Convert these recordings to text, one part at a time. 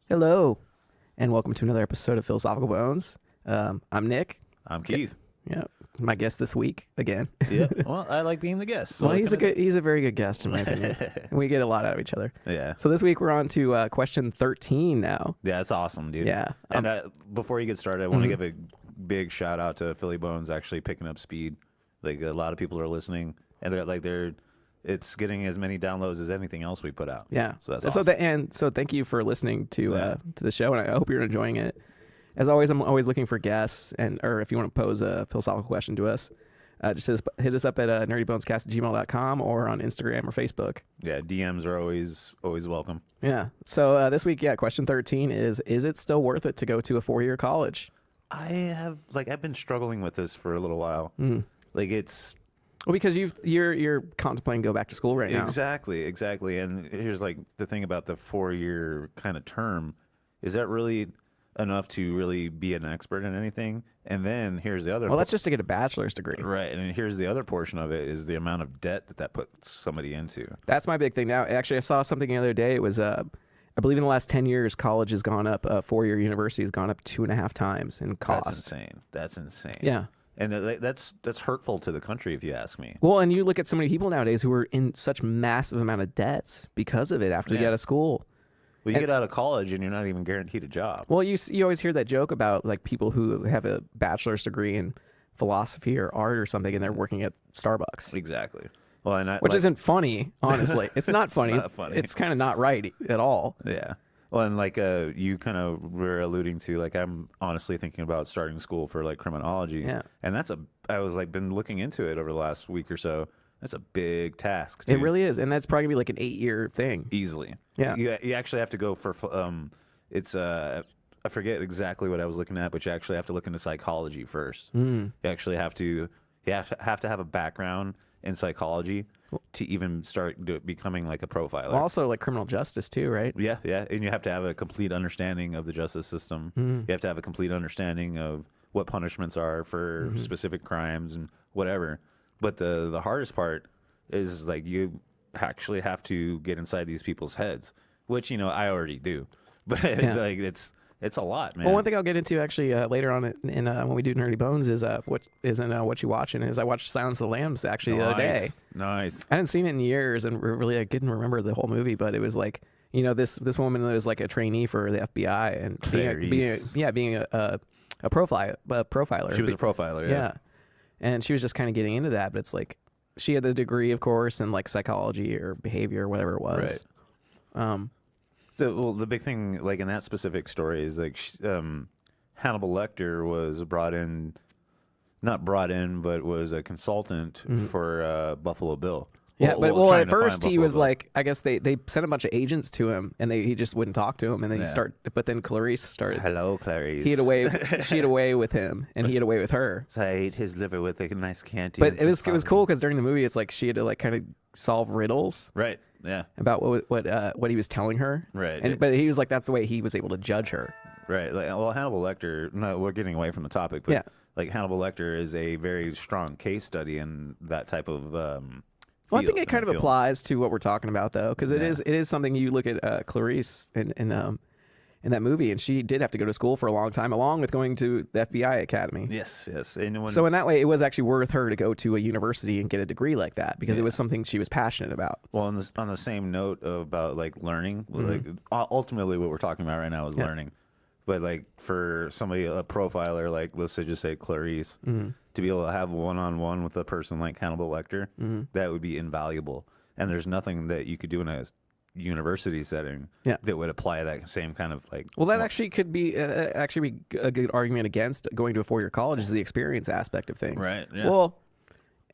Hello, and welcome to another episode of Philosophical Bones. I'm Nick. I'm Keith. Yeah, my guest this week again. Yeah. Well, I like being the guest. So Well, he's a very good guest in my opinion. And we get a lot out of each other. Yeah. So this week we're on to question 13 now. Yeah, it's awesome, dude. Yeah. And before you get started, I want to give a big shout out to Philly Bones actually picking up speed. Like a lot of people are listening, and it's getting as many downloads as anything else we put out. Yeah. So that's awesome. So thank you for listening to the show, and I hope you're enjoying it. As always, I'm always looking for guests, or if you want to pose a philosophical question to us, just hit us up at nerdybonescast@gmail.com or on Instagram or Facebook. Yeah, DMs are always welcome. Yeah. So this week, question 13 is it still worth it to go to a 4-year college? I've been struggling with this for a little while. Like it's Well, because you're contemplating go back to school right now. exactly. And here's like the thing about the 4-year kind of term, is that really enough to really be an expert in anything? And then here's the other. Well, that's just to get a bachelor's degree. Right, and here's the other portion of it is the amount of debt that puts somebody into. That's my big thing now. Actually, I saw something the other day. It was I believe in the last 10 years, college has gone up. 4-year university has gone up 2.5 times in cost. That's insane. Yeah. And that's hurtful to the country, if you ask me. Well, and you look at so many people nowadays who are in such massive amount of debts because of it after they get out of school. Well, you get out of college and you're not even guaranteed a job. Well, you always hear that joke about like people who have a bachelor's degree in philosophy or art or something, and they're working at Starbucks. Exactly. Well, Which isn't funny, honestly. It's not funny. Not funny. It's kind of not right at all. Yeah. Well, and like you kind of were alluding to, like I'm honestly thinking about starting school for like criminology. Yeah. And I was like been looking into it over the last week or so. That's a big task, It dude. really is, and that's probably gonna be like an 8-year thing. Easily. Yeah. You actually have to go for it's I forget exactly what I was looking at, but you actually have to look into psychology first. You actually have to have a background in psychology to even start becoming like a profiler. Well, also like criminal justice too, right? Yeah, and you have to have a complete understanding of the justice system. You have to have a complete understanding of what punishments are for specific crimes and whatever. But the hardest part is like you actually have to get inside these people's heads, which I already do. But like it's a lot, man. Well, one thing I'll get into actually later on in when we do Nerdy Bones is what you watching is I watched Silence of the Lambs actually the other day. Nice. I hadn't seen it in years, and really I didn't remember the whole movie, but it was like this woman was like a trainee for the FBI and being a profiler. She was a profiler. Yeah. And she was just kind of getting into that, but it's like she had the degree, of course, in like psychology or behavior or whatever it was. Right. The big thing, like in that specific story, is like Hannibal Lecter was not brought in, but was a consultant for Buffalo Bill. Yeah, trying at to first find he was Buffalo Bill. like, I guess they sent a bunch of agents to him, and he just wouldn't talk to him, and then but then Clarice started. Hello, Clarice. She had a way with him, and he had a way with her. So I ate his liver with a nice candy. But it was cool because during the movie, it's like she had to like kind of solve riddles. Right. Yeah. About what he was telling her. Right. But he was like, that's the way he was able to judge her. Right. Like, well, Hannibal Lecter. No, we're getting away from the topic, but like Hannibal Lecter is a very strong case study in that type of. Well, I think it kind of applies to what we're talking about, though, because it is something you look at Clarice in that movie, and she did have to go to school for a long time, along with going to the FBI Academy. Yes. So in that way, it was actually worth her to go to a university and get a degree like that because it was something she was passionate about. Well, on the same note about like learning, like ultimately what we're talking about right now is learning. But like for somebody, a profiler, like let's just say Clarice, to be able to have one-on-one with a person like Hannibal Lecter, that would be invaluable. And there's nothing that you could do in a university setting that would apply that same kind of like. Well, that actually could be a good argument against going to a 4-year college is the experience aspect of things. Right. Yeah. Well,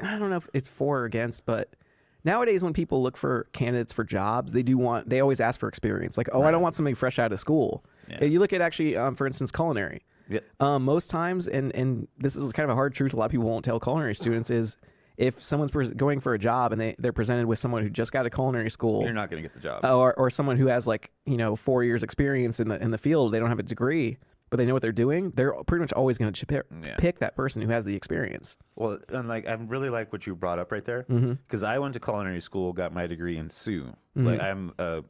I don't know if it's for or against, but nowadays when people look for candidates for jobs, they always ask for experience. Like, I don't want somebody fresh out of school. Yeah. You look at actually, for instance, culinary. Yeah. Most times, and this is kind of a hard truth a lot of people won't tell culinary students is if someone's going for a job and they're presented with someone who just got a culinary school, you're not going to get the job. Or someone who has like 4 years experience in the field, they don't have a degree, but they know what they're doing. They're pretty much always going to pick that person who has the experience. Well, and like I really like what you brought up right there because I went to culinary school, got my degree in sous. Like I'm a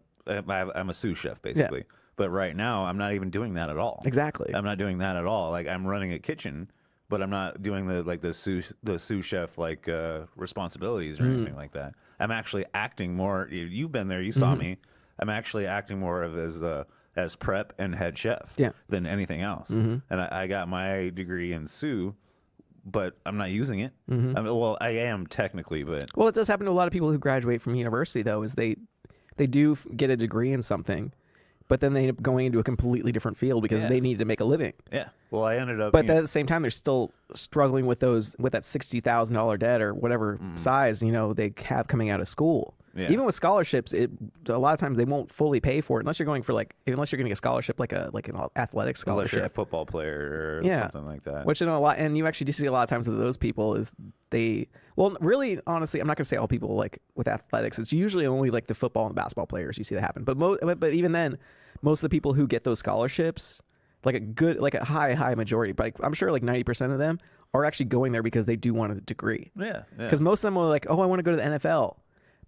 sous chef basically. But right now, I'm not even doing that at all. Exactly. I'm not doing that at all. Like I'm running a kitchen, but I'm not doing the sous chef like responsibilities or anything like that. I'm actually acting more. You've been there. You saw me. I'm actually acting more of as prep and head chef than anything else. And I got my degree in sous, but I'm not using it. I mean, well, I am technically, but Well, it does happen to a lot of people who graduate from university, though, is they do get a degree in something, but then they end up going into a completely different field because they need to make a living. yeah. Well, I ended up. But then at the same time, they're still struggling with that $60,000 debt or whatever size they have coming out of school. Yeah. Even with scholarships, a lot of times they won't fully pay for it unless you're going for unless you're getting a scholarship like an athletic unless you're a scholarship. football player or something like that. Which and you actually do see a lot of times with those people is really honestly, I'm not gonna say all people like with athletics. It's usually only like the football and basketball players you see that happen. But even then, most of the people who get those scholarships, like a high majority, but I'm sure like 90% of them are actually going there because they do want a degree. Yeah. Because most of them are like, oh, I want to go to the NFL.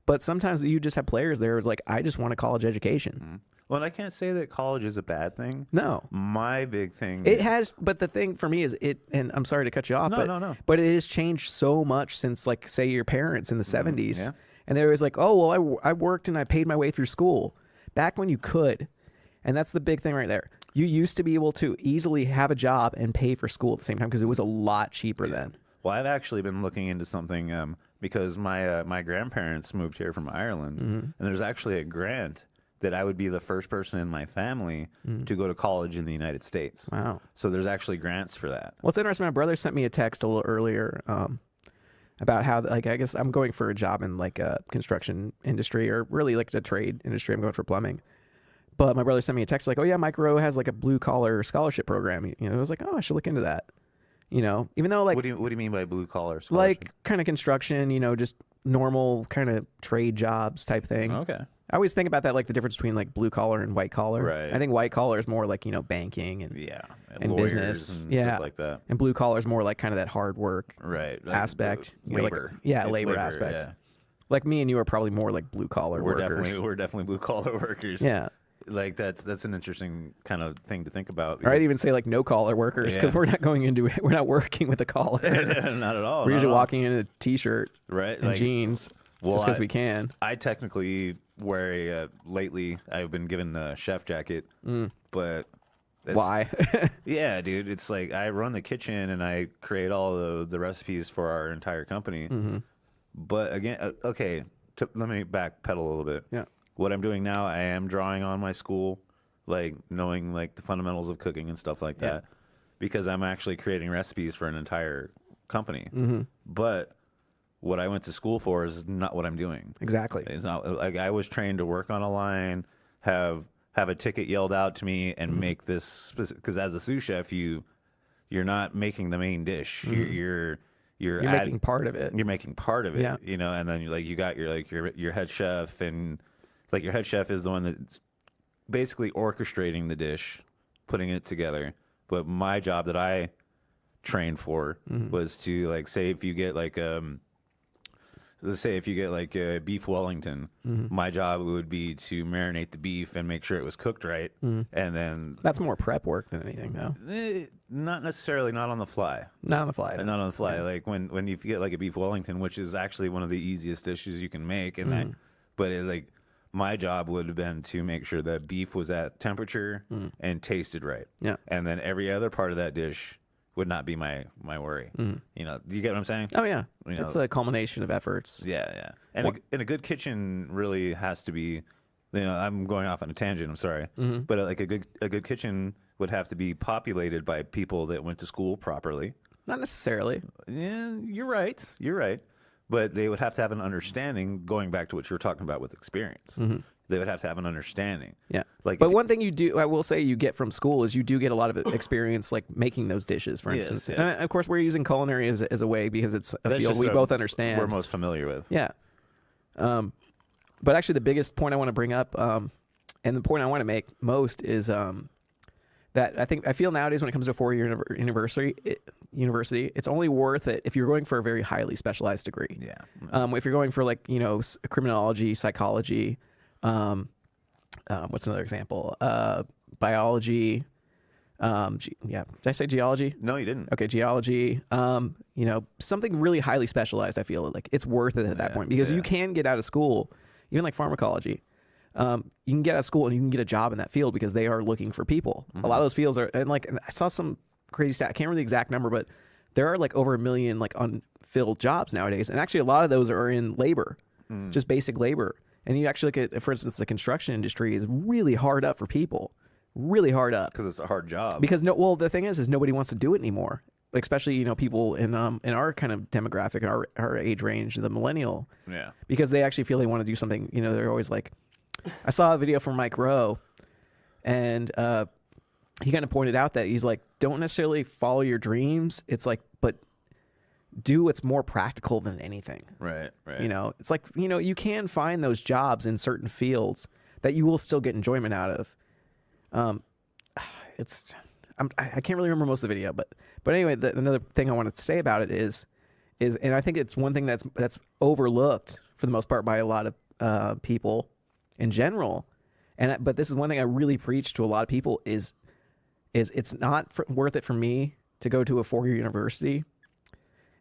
But sometimes you just have players there who's like, I just want a college education. Well, I can't say that college is a bad thing. No. My big thing. But the thing for me is and I'm sorry to cut you off, No. but it has changed so much since like, say your parents in the 70s. Yeah. And they were always like, oh, well, I worked and I paid my way through school. Back when you could. And that's the big thing right there. You used to be able to easily have a job and pay for school at the same time because it was a lot cheaper then. Well, I've actually been looking into something because my grandparents moved here from Ireland, and there's actually a grant that I would be the first person in my family to go to college in the United States. Wow. So there's actually grants for that. Well, it's interesting. My brother sent me a text a little earlier about how, like, I guess I'm going for a job in like a construction industry or really like the trade industry. I'm going for plumbing. But my brother sent me a text like, oh yeah, Mike Rowe has like a blue collar scholarship program. I was like, oh, I should look into that. Even though like, What do you mean by blue collar scholarship? like kind of construction, just normal kind of trade jobs type thing. Okay. I always think about that, like the difference between like blue collar and white collar. Right. I think white collar is more like, banking and and lawyers business. and Yeah. stuff like that. And blue collar is more like kind of that hard work Right. Like, aspect. labor. It's labor aspect. Yeah. Like me and you are probably more like blue collar workers. We're definitely blue collar workers. Yeah. Like that's an interesting kind of thing to think about. Or I'd even say like no collar workers because we're not we're not working with a collar. Not at all. We're usually walking in a t-shirt right and jeans just because we can. I technically wear lately I've been given a chef jacket, but Why? yeah, dude, it's like I run the kitchen and I create all the recipes for our entire company. But again, okay, let me backpedal a little bit. Yeah. What I'm doing now, I am drawing on my school, like knowing like the fundamentals of cooking and stuff like that, because I'm actually creating recipes for an entire company. But what I went to school for is not what I'm doing. Exactly. It's not like I was trained to work on a line, have a ticket yelled out to me, and make this because as a sous chef, you're not making the main dish. You're making part of it. You're making part of it. Yeah. And then you got your head chef, and like your head chef is the one that's basically orchestrating the dish, putting it together. But my job that I trained for was to like say if you get like let's say if you get like a beef Wellington, my job would be to marinate the beef and make sure it was cooked right, and then That's more prep work than anything, though. not necessarily not on the fly. Not on the fly. Not on the fly. Like when you get like a beef Wellington, which is actually one of the easiest dishes you can make, and like my job would have been to make sure that beef was at temperature and tasted right. Yeah. And then every other part of that dish would not be my worry. Do you get what I'm saying? Oh yeah, You it's know- a culmination of efforts. Yeah. And a good kitchen really has to be. I'm going off on a tangent. I'm sorry, but like a good kitchen would have to be populated by people that went to school properly. Not necessarily. Yeah, you're right. You're right. But they would have to have an understanding, going back to what you were talking about with experience. They would have to have an understanding. Yeah. Like but if- one thing I will say you get from school is you do get a lot of experience like making those dishes, for Yes, instance. yes. And of course, we're using culinary as a way because it's a That's field just we a- both understand. We're most familiar with. Yeah. But actually, the biggest point I want to bring up, and the point I want to make most is that I feel nowadays when it comes to a 4-year university, it's only worth it if you're going for a very highly specialized degree. Yeah. If you're going for like criminology, psychology, what's another example? geology. Yeah, did I say geology? No, you didn't. Okay, geology. You know, something really highly specialized. I feel like it's worth it at that point because you can get out of school, even like pharmacology. You can get out of school and you can get a job in that field because they are looking for people. A lot of those fields are, and like I saw some crazy stat. I can't remember the exact number, but there are like over 1 million like unfilled jobs nowadays, and actually a lot of those are in labor, just basic labor. And you actually look at, for instance, the construction industry is really hard up for people, really hard up Because it's a hard job. because the thing is nobody wants to do it anymore, especially, you know, people in our kind of demographic, our age range, the millennial, because they actually feel they want to do something. You know, they're always like, I saw a video from Mike Rowe, and he kind of pointed out that he's like, don't necessarily follow your dreams. It's like, but do what's more practical than anything. Right. You know, it's like, you know, you can find those jobs in certain fields that you will still get enjoyment out of. I can't really remember most of the video, but anyway, another thing I wanted to say about it is, and I think it's one thing that's overlooked for the most part by a lot of people in general. But this is one thing I really preach to a lot of people is it's not worth it for me to go to a 4-year university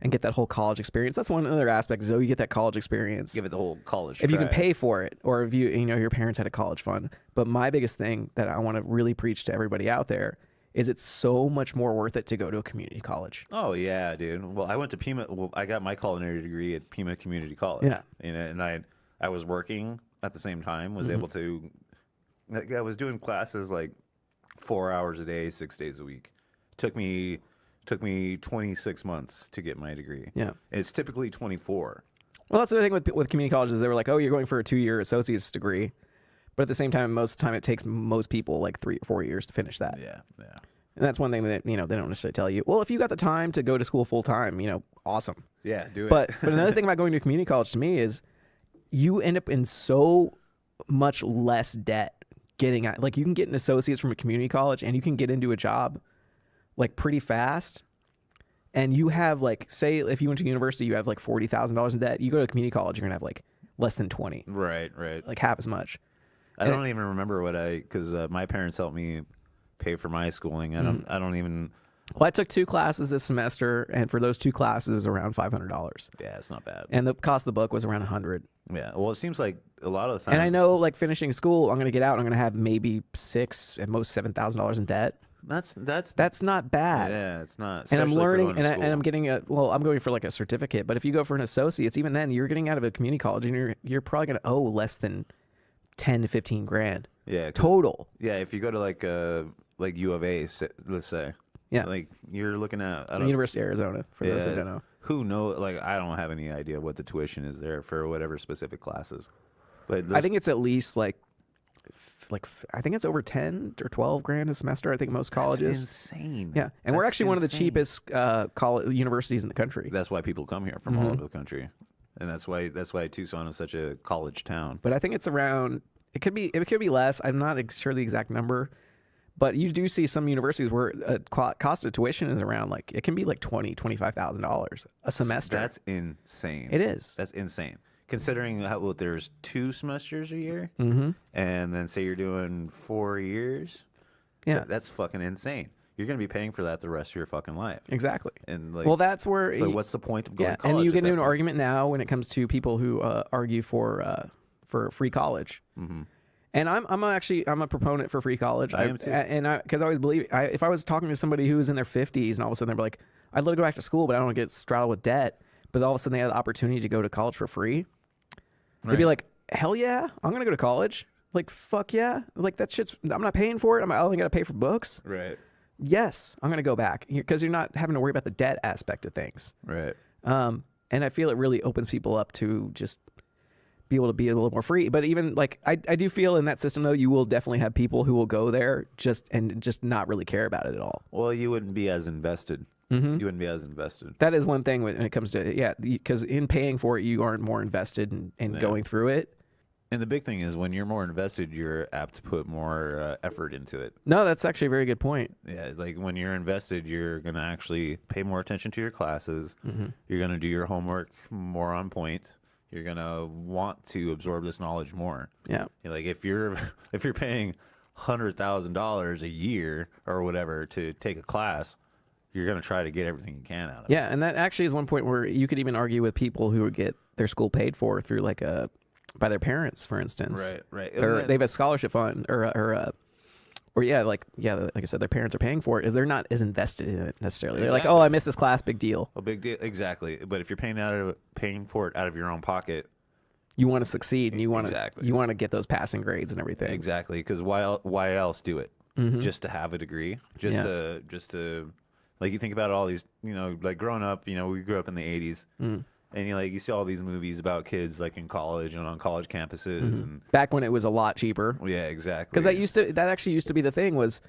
and get that whole college experience. That's one other aspect. So you get that college experience. Give it the whole college. If you can pay for it, or if you know your parents had a college fund. But my biggest thing that I want to really preach to everybody out there is it's so much more worth it to go to a community college. Oh yeah, dude. Well, I went to Pima. Well, I got my culinary degree at Pima Community College. Yeah. And I was working at the same time. Was able to. I was doing classes like 4 hours a day, 6 days a week. Took me 26 months to get my degree. Yeah. And it's typically 24. Well, that's the thing with community colleges. They were like, oh, you're going for a 2-year associate's degree. But at the same time, most of the time it takes most people like 3 or 4 years to finish that. Yeah. And that's one thing that, you know, they don't necessarily tell you. Well, if you got the time to go to school full time, you know, awesome. Yeah, do it. But another thing about going to community college to me is you end up in so much less debt getting out. Like you can get an associate's from a community college and you can get into a job like pretty fast. And you have like, say if you went to university, you have like $40,000 in debt. You go to a community college, you're gonna have like less than 20. Right. Like half as much. I don't even remember because my parents helped me pay for my schooling. I don't even. Well, I took 2 classes this semester, and for those 2 classes, it was around $500. Yeah, it's not bad. And the cost of the book was around $100. Yeah, well, it seems like a lot of the time. And I know, like finishing school, I'm gonna get out, and I'm gonna have maybe $6,000 at most $7,000 in debt. That's not bad. Yeah, it's not. And I'm learning, and I'm getting I'm going for like a certificate. But if you go for an associate's, even then, you're getting out of a community college, and you're probably gonna owe less than 10 to 15 grand. Yeah, total. Yeah, if you go to like U of A, let's say. Yeah, like you're looking at University of Arizona. For those who don't know, who knows? Like I don't have any idea what the tuition is there for whatever specific classes. But I think it's at least like I think it's over 10 or 12 grand a semester. I think most colleges. That's insane. Yeah, and we're actually one of the cheapest college universities in the country. That's why people come here from all over the country, and that's why Tucson is such a college town. But I think it's around. It could be less. I'm not sure the exact number. But you do see some universities where cost of tuition is around like it can be like $20,000-$25,000 a semester. That's insane. It is. That's insane. Considering how there's 2 semesters a year, and then say you're doing 4 years, yeah, that's fucking insane. You're gonna be paying for that the rest of your fucking life. Exactly. And like, well, that's where. So what's the point of going to college? And you get into an argument now when it comes to people who argue for free college. And I'm a proponent for free college. I am too. Because I always believe if I was talking to somebody who was in their 50s and all of a sudden they're like, I'd love to go back to school, but I don't want to get straddled with debt. But all of a sudden they had the opportunity to go to college for free. They'd be like, hell yeah, I'm gonna go to college. Like fuck yeah, like that shit's. I'm not paying for it. I only got to pay for books. Right. Yes, I'm gonna go back because you're not having to worry about the debt aspect of things. Right. And I feel it really opens people up to just be able to be a little more free. But even like I do feel in that system though, you will definitely have people who will go there just not really care about it at all. Well, you wouldn't be as invested. You wouldn't be as invested. That is one thing when it comes to because in paying for it, you aren't more invested in going through it. And the big thing is when you're more invested, you're apt to put more effort into it. No, that's actually a very good point. Yeah, like when you're invested, you're going to actually pay more attention to your classes. You're going to do your homework more on point. You're going to want to absorb this knowledge more. Yeah. Like if you're paying $100,000 a year or whatever to take a class, you're going to try to get everything you can out of it. Yeah, and that actually is one point where you could even argue with people who would get their school paid for through like by their parents, for instance. Right. Or they have a scholarship fund or like I said, their parents are paying for it. Is they're not as invested in it necessarily. They're like, oh, I missed this class, big deal. A big deal, exactly. But if you're paying for it out of your own pocket, you want to succeed and you want Exactly. to get those passing grades and everything. exactly, because why else do it? Just to have a degree, just to like, you think about all these, like growing up, we grew up in the 80s. And you see all these movies about kids like in college and on college campuses, and Back when it was a lot cheaper. yeah, exactly. Because that actually used to be the thing was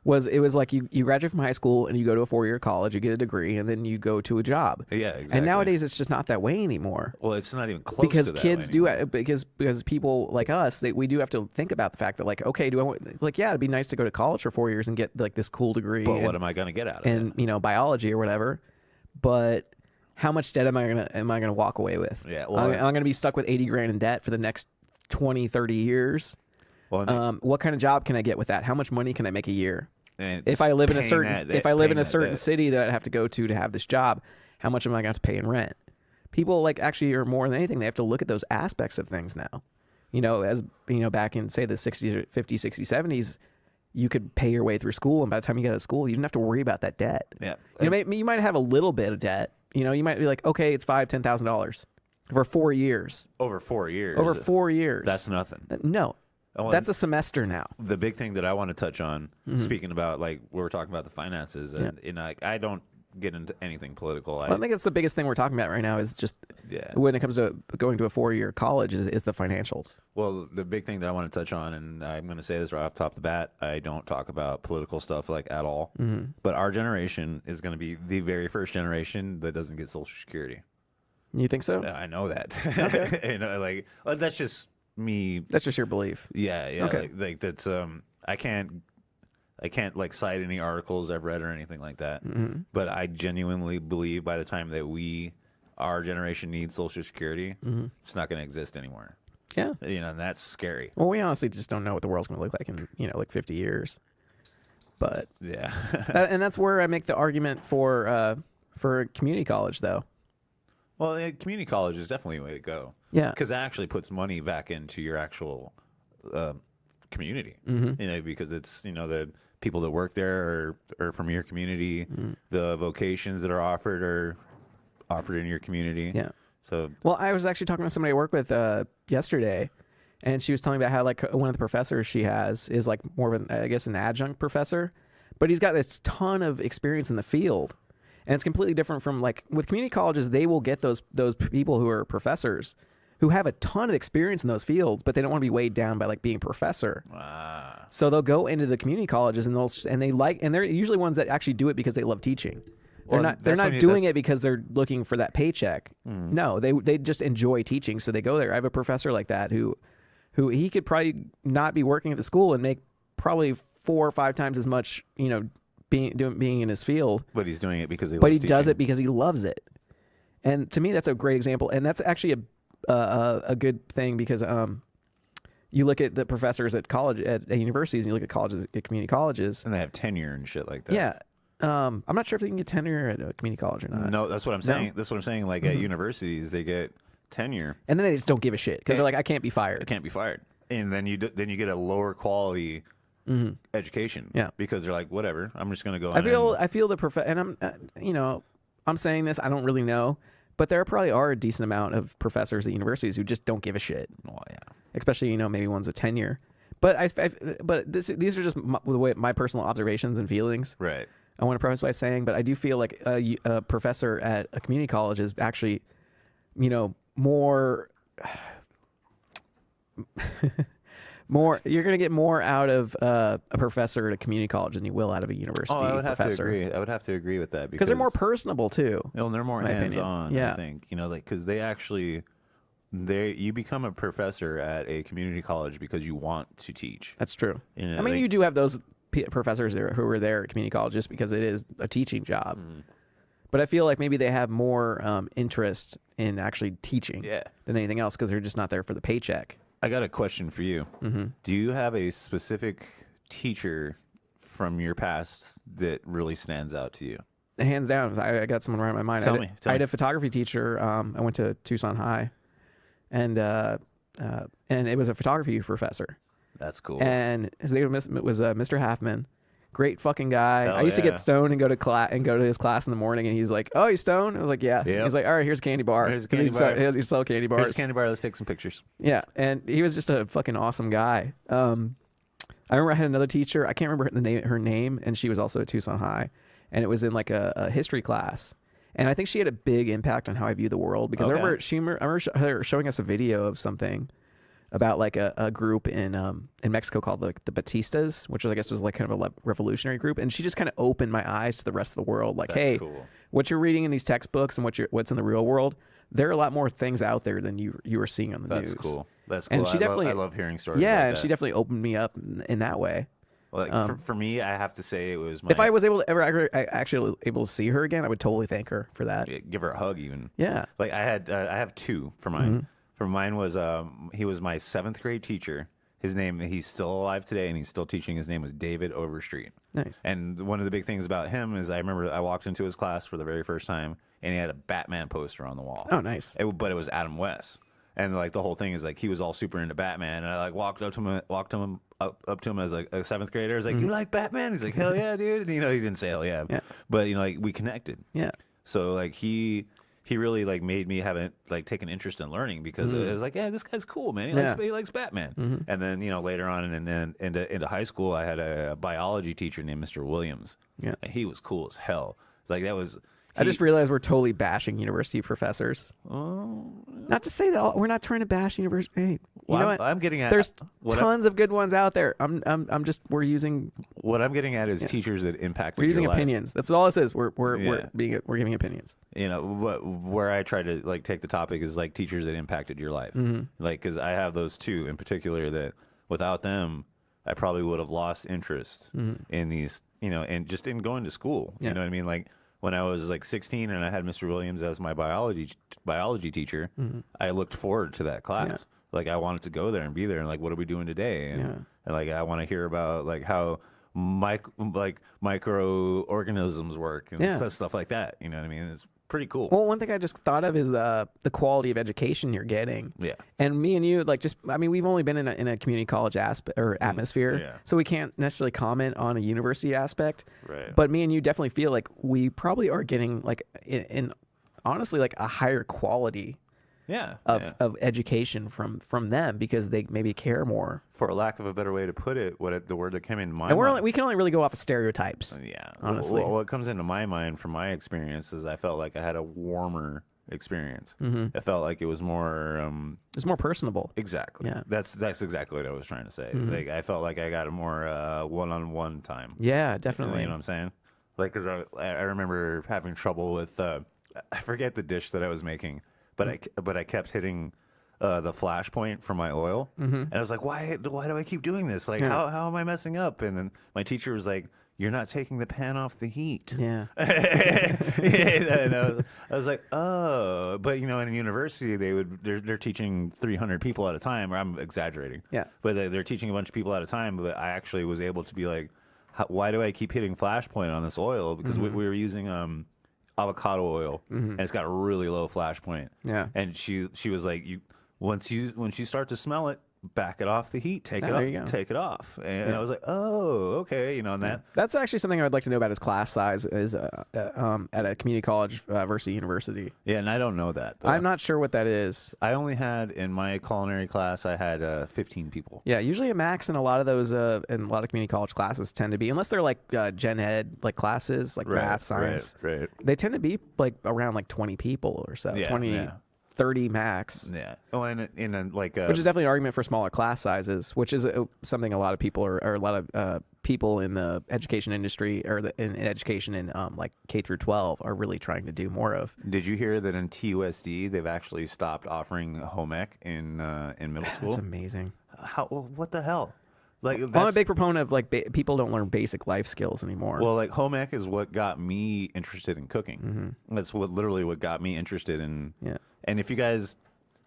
it was like you graduate from high school and you go to a 4-year college, you get a degree, and then you go to a job. Yeah, exactly. And nowadays it's just not that way anymore. Well, it's not even close Because to that kids way anymore. because people like us, we do have to think about the fact that like, okay, it'd be nice to go to college for 4 years and get like this cool degree. But what am I going to get out of it? And biology or whatever, but how much debt am I gonna walk away with? Yeah, I'm gonna be stuck with 80 grand in debt for the next 20, 30 years. Well, What kind of job can I get with that? How much money can I make a year? and If I live in a paying certain that city that I have to go to have this job, how much am I going to pay in rent? People like actually are more than anything, they have to look at those aspects of things now. As back in say the 60s or 50s, 60s, 70s, you could pay your way through school, and by the time you get out of school, you didn't have to worry about that debt. Yeah. You might have a little bit of debt. You might be like, okay, it's $5,000-$10,000 for 4 years. over 4 years. Over 4 years. That's nothing. No. Oh, That's a semester now. The big thing that I want to touch on, speaking about like we were talking about the finances, and I don't get into anything political. Well, I think that's the biggest thing we're talking about right now is just Yeah. when it comes to going to a 4-year college is the financials. Well, the big thing that I want to touch on, and I'm going to say this right off the top of the bat, I don't talk about political stuff like at all. But our generation is going to be the very first generation that doesn't get Social Security. You think so? I know that. Okay. That's just me. That's just your belief. Yeah. Okay. Like that's I can't like cite any articles I've read or anything like that. But I genuinely believe by the time that our generation needs Social Security, it's not going to exist anymore. Yeah. And that's scary. Well, we honestly just don't know what the world's going to look like in, like 50 years. But Yeah. and that's where I make the argument for community college though. Well, community college is definitely a way to go. Yeah. Because that actually puts money back into your actual community. Because it's, the people that work there are from your community. The vocations that are offered in your community. Yeah. So, Well, I was actually talking to somebody I work with yesterday, and she was telling me about how like one of the professors she has is like more of an adjunct professor, but he's got this ton of experience in the field. And it's completely different from like with community colleges, they will get those people who are professors who have a ton of experience in those fields, but they don't want to be weighed down by like being a professor. So they'll go into the community colleges and they're usually ones that actually do it because they love teaching. They're not doing it because they're looking for that paycheck. No, they just enjoy teaching, so they go there. I have a professor like that who he could probably not be working at the school and make probably 4 or 5 times as much, being in his field. but he's doing it because he loves But he teaching. does it because he loves it. And to me, that's a great example. And that's actually a good thing because you look at the professors at college, at universities, and you look at colleges, at community colleges. And they have tenure and shit like that. Yeah. I'm not sure if they can get tenure at a community college or not. No, that's what I'm saying. That's what I'm saying. Like at universities, they get tenure. And then they just don't give a shit because they're like, I can't be fired. It can't be fired. And then you get a lower quality education. Yeah. Because they're like, whatever, I'm just going to go. I feel the and I'm saying this, I don't really know, but there probably are a decent amount of professors at universities who just don't give a shit. Well, yeah. Especially, maybe ones with tenure. But these are just my personal observations and feelings. Right. I want to preface by saying, but I do feel like a professor at a community college is actually, more you're going to get more out of a professor at a community college than you will out of a university I would professor. have to agree. I would have to agree with that Because they're more personable too. They're more my opinion. hands-on. Yeah. I think because they actually you become a professor at a community college because you want to teach. That's true. You know, I mean, like- you do have those professors who are there at community college just because it is a teaching job. But I feel like maybe they have more interest in actually teaching than anything else because they're just not there for the paycheck. I got a question for you. Do you have a specific teacher from your past that really stands out to you? Hands down, I got someone right in my mind. Tell I me. had a photography teacher. I went to Tucson High, and it was a photography professor. That's cool. And his name was Mr. Halfman. Great fucking guy. Hell I used to yeah. get stoned and go to his class in the morning, and he's like, "Oh, you stoned?" I was like, "Yeah." Yep. He's like, "All right, here's a candy bar." Here's a candy bar. He'd sell candy bars. Here's a candy bar. Let's take some pictures. Yeah, and he was just a fucking awesome guy. I remember I had another teacher. I can't remember her name, and she was also at Tucson High, and it was in like a history class. And I think she had a big impact on how I view the world because I remember her showing us a video of something about like a group in Mexico called the Batistas, which I guess was like kind of a revolutionary group. And she just kind of opened my eyes to the rest of the world. Like, That's hey, cool. what you're reading in these textbooks and what's in the real world, there are a lot more things out there than you are seeing on the news. That's cool. That's cool. And she I love hearing stories. Yeah, like and that. she definitely opened me up in that way. Well, like, for me, I have to say it was my. If I was able to ever actually able to see her again, I would totally thank her for that. Give her a hug, even. Yeah. Like I have two for mine. Mm-hmm. For mine was he was my 7th grade teacher. He's still alive today, and he's still teaching. His name was David Overstreet. Nice. And one of the big things about him is I remember I walked into his class for the very first time, and he had a Batman poster on the wall. Oh, nice. But it was Adam West. And like the whole thing is like he was all super into Batman, and I like walked up to him as like a 7th grader. I was like, "You like Batman?" He's like, "Hell yeah, dude!" And he didn't say hell yeah, Yeah. but like we connected. Yeah. So like he really like made me take an interest in learning because it was like, yeah, this guy's cool, man. He likes Batman. And then later on and then into high school, I had a biology teacher named Mr. Williams. Yeah. And he was cool as hell. Like that was. I just realized we're totally bashing university professors. Not to say that we're not trying to bash university. Hey, you know what? I'm getting at There's tons of good ones out there. We're using. What I'm getting at is teachers that impact. We're using your life. opinions. That's all this is. We're giving opinions. Where I try to like take the topic is like teachers that impacted your life. Like because I have those two in particular that without them, I probably would have lost interest in these. And just in going to school. Yeah. You know what I mean? Like. When I was like 16 and I had Mr. Williams as my biology teacher, I looked forward to that class. Yeah. Like I wanted to go there and be there and like, what are we doing today? And like, I want to hear about like how microorganisms work and stuff like that. You know what I mean? It's pretty cool. Well, one thing I just thought of is the quality of education you're getting. Yeah. And me and you, we've only been in a community college atmosphere, Yeah. so we can't necessarily comment on a university aspect. Right. But me and you definitely feel like we probably are getting like in honestly like a higher quality of education from them because they maybe care more. For a lack of a better way to put it, the word that came into my mind. And we can only really go off of stereotypes. Yeah. Honestly. What comes into my mind from my experience is I felt like I had a warmer experience. It felt like it was more It's more personable. exactly. Yeah. That's exactly what I was trying to say. Like I felt like I got a more one-on-one time. Yeah, definitely. You know what I'm saying? Like cuz I remember having trouble with I forget the dish that I was making, but I kept hitting the flash point for my oil, and I was like, why do I keep doing this? Like, how am I messing up? And then my teacher was like, you're not taking the pan off the heat. Yeah. And I was like, oh, but in a university they're teaching 300 people at a time, or I'm exaggerating. Yeah. But they're teaching a bunch of people at a time. But I actually was able to be like, why do I keep hitting flash point on this oil? Because we were using avocado oil, and it's got a really low flash point. Yeah. And she was like, once you start to smell it, back it off the heat, take it off. And I was like, oh, okay, and that. That's actually something I would like to know about his class size is at a community college versus a university. Yeah, and I don't know that. I'm not sure what that is. I only had in my culinary class, I had 15 people. Yeah, usually a max in a lot of those in a lot of community college classes tend to be, unless they're like gen ed like classes like math, science. Right. They tend to be like around like 20 people or so. 30 max. Yeah. Oh, and which is definitely an argument for smaller class sizes, which is something a lot of people or a lot of people in the education industry or in education in like K through 12 are really trying to do more of. Did you hear that in TUSD they've actually stopped offering home ec in middle school? That's amazing. What the hell? Like I'm a big proponent of like people don't learn basic life skills anymore. Well, like home ec is what got me interested in cooking. That's literally what got me interested in. Yeah. And if you guys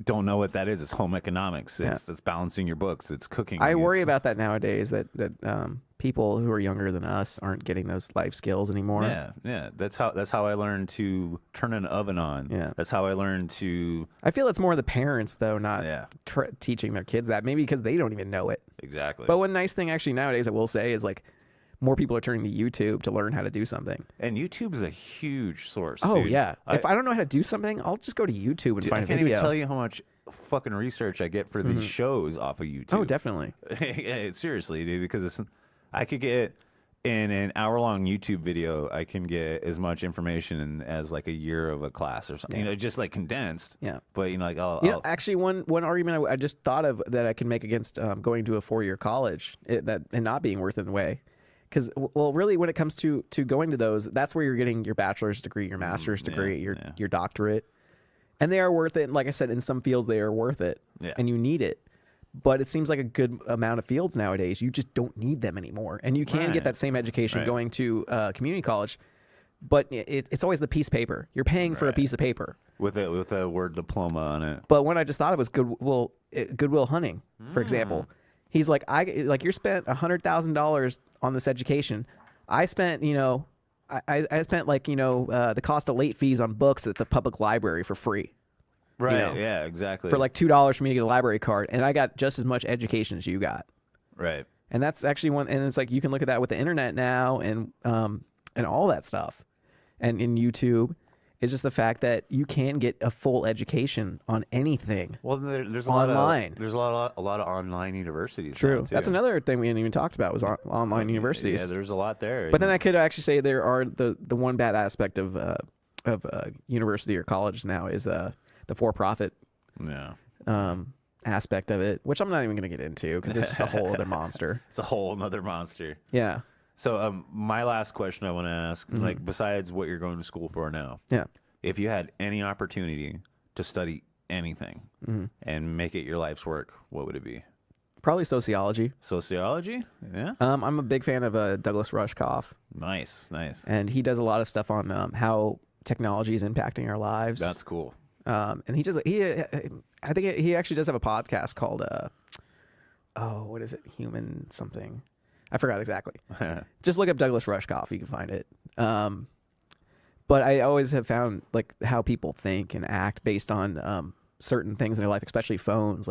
don't know what that is. It's home economics. It's balancing your books. It's cooking. I worry about that nowadays, that people who are younger than us aren't getting those life skills anymore. Yeah. That's how I learned to turn an oven on. Yeah. That's how I learned to. I feel it's more the parents though, not teaching their kids that. Maybe because they don't even know it. Exactly. But one nice thing actually nowadays I will say is like more people are turning to YouTube to learn how to do something. And YouTube is a huge source. Oh dude. yeah. If I don't know how to do something, I'll just go to YouTube and find a video. I can't even tell you how much fucking research I get for these shows off of YouTube. Oh, definitely. Seriously, dude, because I could get in an hour-long YouTube video, I can get as much information as like a year of a class or something. Just like condensed. Yeah. But like actually, one argument I just thought of that I can make against going to a 4-year college and not being worth it in a way. Because, well, really, when it comes to going to those, that's where you're getting your bachelor's degree, your master's degree, your doctorate. And they are worth it. And like I said, in some fields, they are worth it. Yeah. And you need it. But it seems like a good amount of fields nowadays, you just don't need them anymore. And you can get that same education going to community college. But it's always the piece of paper. You're paying for a piece of paper. With a word diploma on it. But when I just thought it was Goodwill Hunting, for example. He's like, you spent $100,000 on this education. I spent, I spent the cost of late fees on books at the public library for free. Right. Yeah, exactly. For like $2 for me to get a library card. And I got just as much education as you got. Right. And that's actually one, and it's like, you can look at that with the internet now and all that stuff. And in YouTube. It's just the fact that you can get a full education on anything. Well, there's online. There's a lot of online universities. True. That's another thing we hadn't even talked about was online universities. Yeah, there's a lot there. But then I could actually say there are the one bad aspect of university or college now is the for-profit aspect of it, which I'm not even going to get into because it's just a whole other monster. It's a whole other monster. Yeah. So my last question I want to ask, like besides what you're going to school for now, if you had any opportunity to study anything and make it your life's work, what would it be? Probably sociology. Sociology? Yeah. I'm a big fan of Douglas Rushkoff. Nice. And he does a lot of stuff on how technology is impacting our lives. That's cool. And I think he actually does have a podcast called what is it? Human something. I forgot exactly. Just look up Douglas Rushkoff. You can find it. But I always have found like how people think and act based on certain things in their life, especially phones,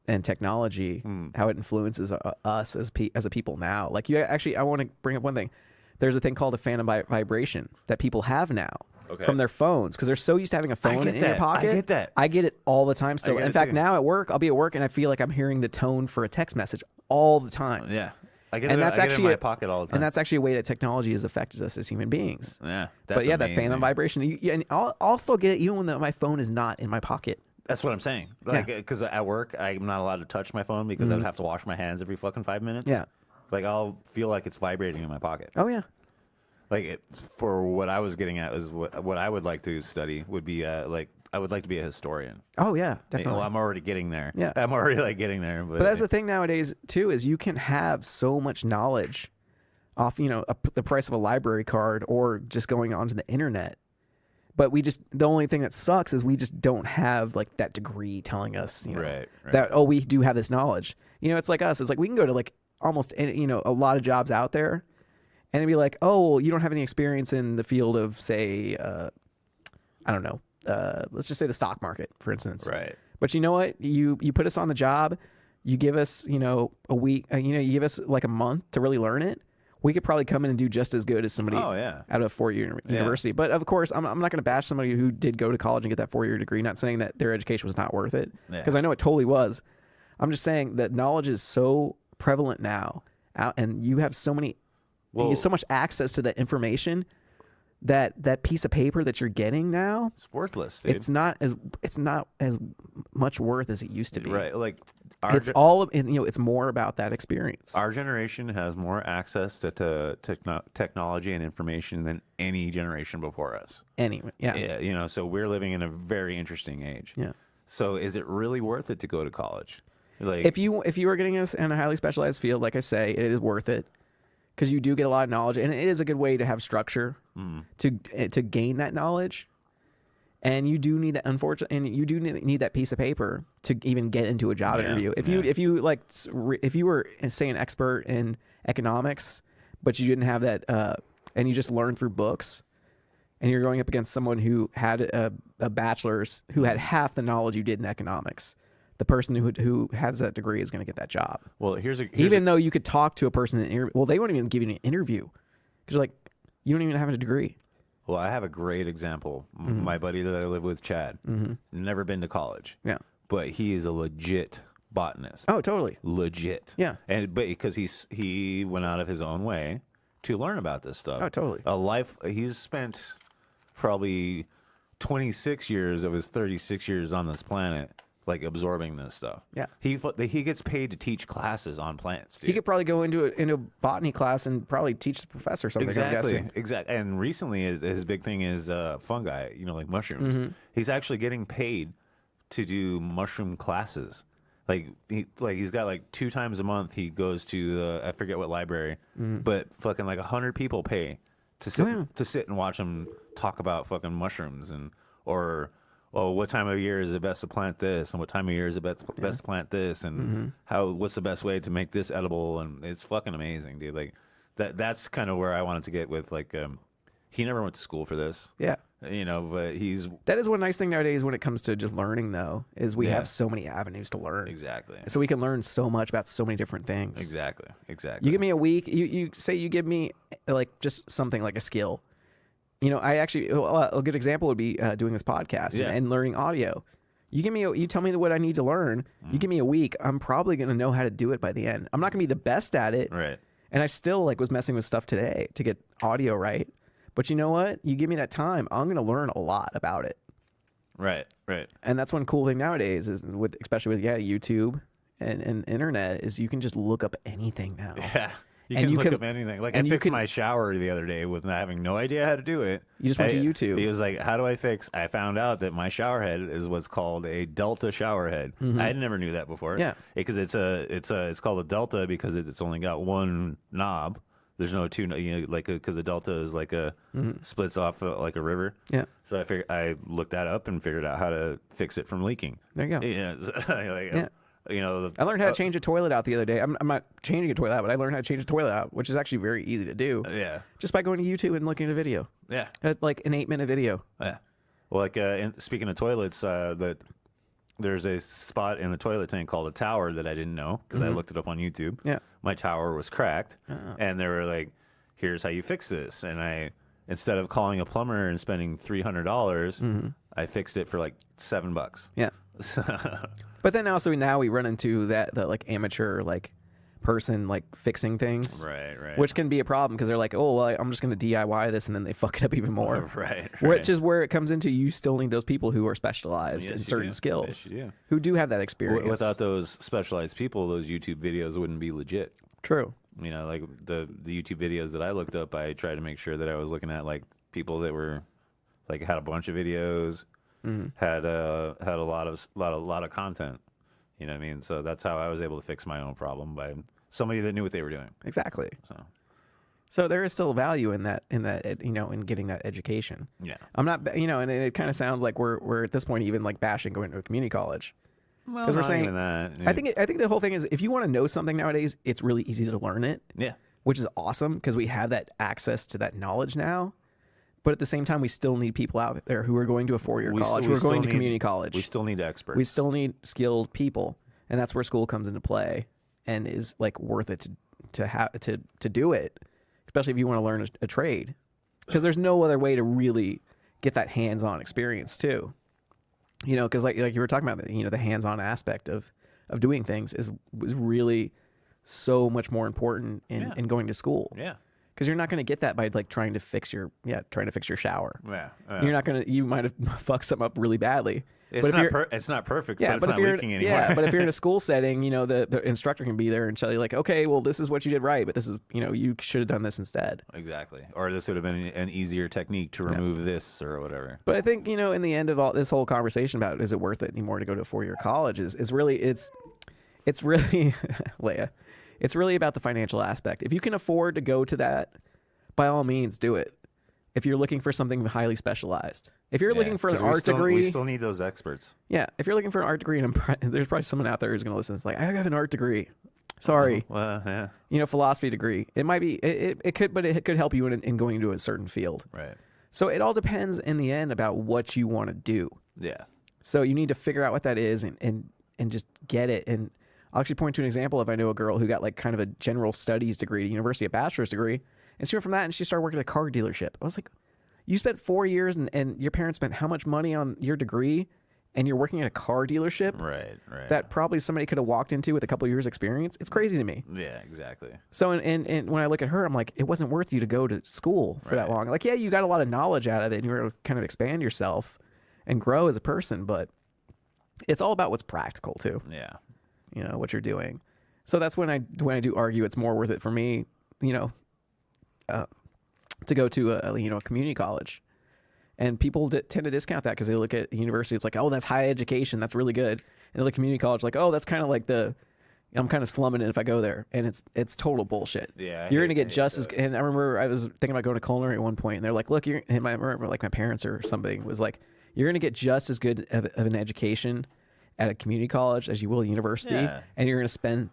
and technology, how it influences us as a people now. Like I want to bring up one thing. There's a thing called a phantom vibration that people have now from their phones because they're so used to having a phone in your pocket. I get that. I get it all the time still. In fact, now at work, I'll be at work and I feel like I'm hearing the tone for a text message all the time. Yeah. I get it in my pocket all the time. And that's actually a way that technology has affected us as human beings. Yeah. But yeah, that phantom vibration. And I'll also get it even when my phone is not in my pocket. That's what I'm saying. Like, because at work, I'm not allowed to touch my phone because I would have to wash my hands every fucking 5 minutes. Yeah. Like, I'll feel like it's vibrating in my pocket. Oh, yeah. Like, for what I was getting at is what I would like to study would be, I would like to be a historian. Oh, yeah, definitely. I'm already getting there. Yeah. I'm already getting there. But that's the thing nowadays, too, is you can have so much knowledge off, the price of a library card or just going onto the internet. But the only thing that sucks is we just don't have like that degree telling us, that, we do have this knowledge. It's like us. It's like we can go to like almost, a lot of jobs out there and it'd be like, oh, well, you don't have any experience in the field of, say, I don't know. Let's just say the stock market, for instance. Right. But you know what? You put us on the job. You give us, a week. You give us like a month to really learn it. We could probably come in and do just as good as somebody out of a 4-year university. But of course, I'm not going to bash somebody who did go to college and get that 4-year degree. Not saying that their education was not worth it, because I know it totally was. I'm just saying that knowledge is so prevalent now, and you have so much access to that information. That piece of paper that you're getting now, it's worthless, dude. It's not as much worth as it used to be. Right. Like it's more about that experience. Our generation has more access to technology and information than any generation before us. Anyway, yeah. Yeah, so we're living in a very interesting age. Yeah. So is it really worth it to go to college? Like, if you are getting us in a highly specialized field, like I say, it is worth it. Because you do get a lot of knowledge, and it is a good way to have structure to gain that knowledge. And you do need that, unfortunately, and you do need that piece of paper to even get into a job interview. If you like, if you were, say, an expert in economics, but you didn't have that, and you just learned through books, and you're going up against someone who had a bachelor's, who had half the knowledge you did in economics, the person who has that degree is going to get that job. Well, even though you could talk to a person in an interview, well, they won't even give you an interview because like you don't even have a degree. Well, I have a great example. My buddy that I live with, Chad, never been to college. Yeah. But he is a legit botanist. Oh, totally. Legit. Yeah. But because he went out of his own way to learn about this stuff. Oh, totally. He's spent probably 26 years of his 36 years on this planet like absorbing this stuff. Yeah. He gets paid to teach classes on plants, dude. He could probably go into a botany class and probably teach the professor something. Exactly. And recently, his big thing is fungi. You know, like mushrooms. He's actually getting paid to do mushroom classes. He's got like 2 times a month he goes to I forget what library, but fucking like 100 people pay to sit and watch him talk about fucking mushrooms or what time of year is it best to plant this, and what time of year is it best to plant this, and what's the best way to make this edible, and it's fucking amazing, dude. Like that's kind of where I wanted to get with like he never went to school for this. Yeah. You know, but that is one nice thing nowadays when it comes to just learning though, is we have so many avenues to learn. Exactly. So we can learn so much about so many different things. Exactly. You give me a week, you say you give me like just something like a skill. You know, I actually, a good example would be doing this podcast and learning audio. You tell me what I need to learn. You give me a week, I'm probably going to know how to do it by the end. I'm not going to be the best at it. Right. And I still was messing with stuff today to get audio right. But you know what? You give me that time, I'm going to learn a lot about it. Right. And that's one cool thing nowadays is especially with YouTube and internet is you can just look up anything now. Yeah. You can look up anything. Like I fixed my shower the other day with having no idea how to do it. You just went to YouTube. He was like, "How do I fix?" I found out that my shower head is what's called a Delta shower head. I never knew that before. Yeah, because it's called a Delta because it's only got one knob. There's no two, because a Delta is like splits off like a river. Yeah. So I looked that up and figured out how to fix it from leaking. There you go. Yeah. You know, I learned how to change a toilet out the other day. I'm not changing a toilet out, but I learned how to change a toilet out, which is actually very easy to do. Yeah. Just by going to YouTube and looking at a video. Yeah. Like an 8-minute video. Yeah. Well, like speaking of toilets, there's a spot in the toilet tank called a tower that I didn't know because I looked it up on YouTube. Yeah. My tower was cracked, and they were like, "Here's how you fix this." And instead of calling a plumber and spending $300, I fixed it for like $7. Yeah. But then also now we run into that like amateur like person like fixing things, right, which can be a problem because they're like, oh, well, I'm just going to DIY this, and then they fuck it up even more. right. Which is where it comes into you still need those people who are specialized in certain skills, who do have that experience. Without those specialized people, those YouTube videos wouldn't be legit. True. You know, like the YouTube videos that I looked up, I tried to make sure that I was looking at like people that were like had a bunch of videos, had a lot of content. You know what I mean? So that's how I was able to fix my own problem, by somebody that knew what they were doing. Exactly. So there is still value in that, in getting that education. Yeah. I'm not, and it kind of sounds like we're at this point even like bashing going to a community college. Well, not we're saying even that. Yeah. I think the whole thing is if you want to know something nowadays, it's really easy to learn it. Yeah. Which is awesome because we have that access to that knowledge now. But at the same time, we still need people out there who are going to a 4-year college, who are going to community college. We still need experts. We still need skilled people, and that's where school comes into play, and is like worth it to do it, especially if you want to learn a trade, because there's no other way to really get that hands-on experience too. Because like you were talking about, the hands-on aspect of doing things was really so much more important in going to school. Yeah. Because you're not going to get that by like trying to fix your shower. Yeah. You're not going to. You might have fucked something up really badly. It's not perfect. Yeah, but it's not leaking anymore. Yeah, but if you're in a school setting, the instructor can be there and tell you like, okay, well, this is what you did right, but this is, you should have done this instead. Exactly. Or this would have been an easier technique to remove this or whatever. But I think in the end of all this whole conversation about is it worth it anymore to go to a 4-year college is really it's really Leia. It's really about the financial aspect. If you can afford to go to that, by all means, do it. if you're looking for something highly specialized. If you're looking for an 'cause art degree, we still need those experts. yeah. If you're looking for an art degree, and there's probably someone out there who's going to listen. It's like, I have an art degree. Sorry, Well, yeah, philosophy degree. It might be, it could, but it could help you in going into a certain field. right. So it all depends in the end about what you want to do. Yeah, So you need to figure out what that is and just get it. And I'll actually point to an example of I know a girl who got like kind of a general studies degree at university, a bachelor's degree, and she went from that and she started working at a car dealership. I was like, you spent 4 years and your parents spent how much money on your degree and you're working at a car dealership right. that probably somebody could have walked into with a couple years experience? It's crazy to me. Yeah, exactly. So, and when I look at her, I'm like, it wasn't worth you to go to school for that long. Like, yeah, you got a lot of knowledge out of it and you were able to kind of expand yourself and grow as a person, but it's all about what's practical too. Yeah, What you're doing. So that's when I do argue it's more worth it for me, to go to a community college. And people tend to discount that because they look at university. It's like, oh, that's high education. That's really good. And the community college, like, oh, that's kind of like I'm kind of slumming it if I go there. And it's total bullshit. Yeah, you're going to get just as, and I remember I was thinking about going to culinary at one point and they're like, look, I remember like my parents or something was like, you're going to get just as good of an education at a community college as you will a university. Yeah. And you're going to spend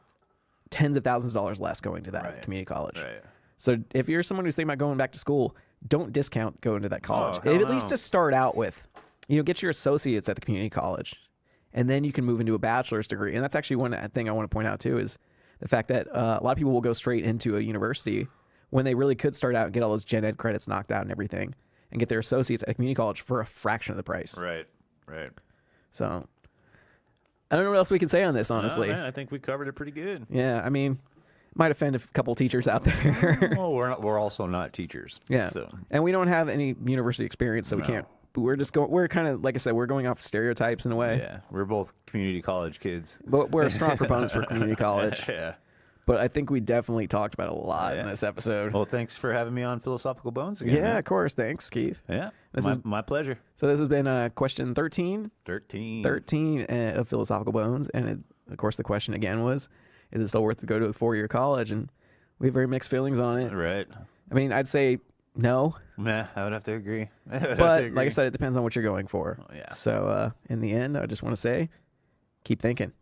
tens of thousands of dollars less going to that community college. right. So if you're someone who's thinking about going back to school, don't discount going to that college. hell At no. least to start out with, get your associates at the community college, and then you can move into a bachelor's degree. And that's actually one thing I want to point out too is the fact that a lot of people will go straight into a university when they really could start out and get all those gen ed credits knocked out and everything, and get their associates at a community college for a fraction of the price. Right. So I don't know what else we can say on this, honestly. Man, I think we covered it pretty good. Yeah, I mean, might offend a couple teachers out there. Well, we're also not teachers. Yeah. So And we don't have any university experience, so we No. can't. We're just going. We're kind of like I said. We're going off stereotypes in a way. yeah, we're both community college kids. But we're strong proponents for community college. Yeah. But I think we definitely talked about it a lot in Yeah. this episode. Well, thanks for having me on Philosophical Bones again. yeah, man. of course. Thanks, Keith. Yeah. This my, is- my pleasure. So this has been question 13 13. of Philosophical Bones, and of course the question again was, is it still worth to go to a 4-year college? And we have very mixed feelings on it. Right. I mean, I'd say no, Nah, I would have to agree. but like I said, it depends on what you're going for. Yeah. So in the end, I just want to say, keep thinking.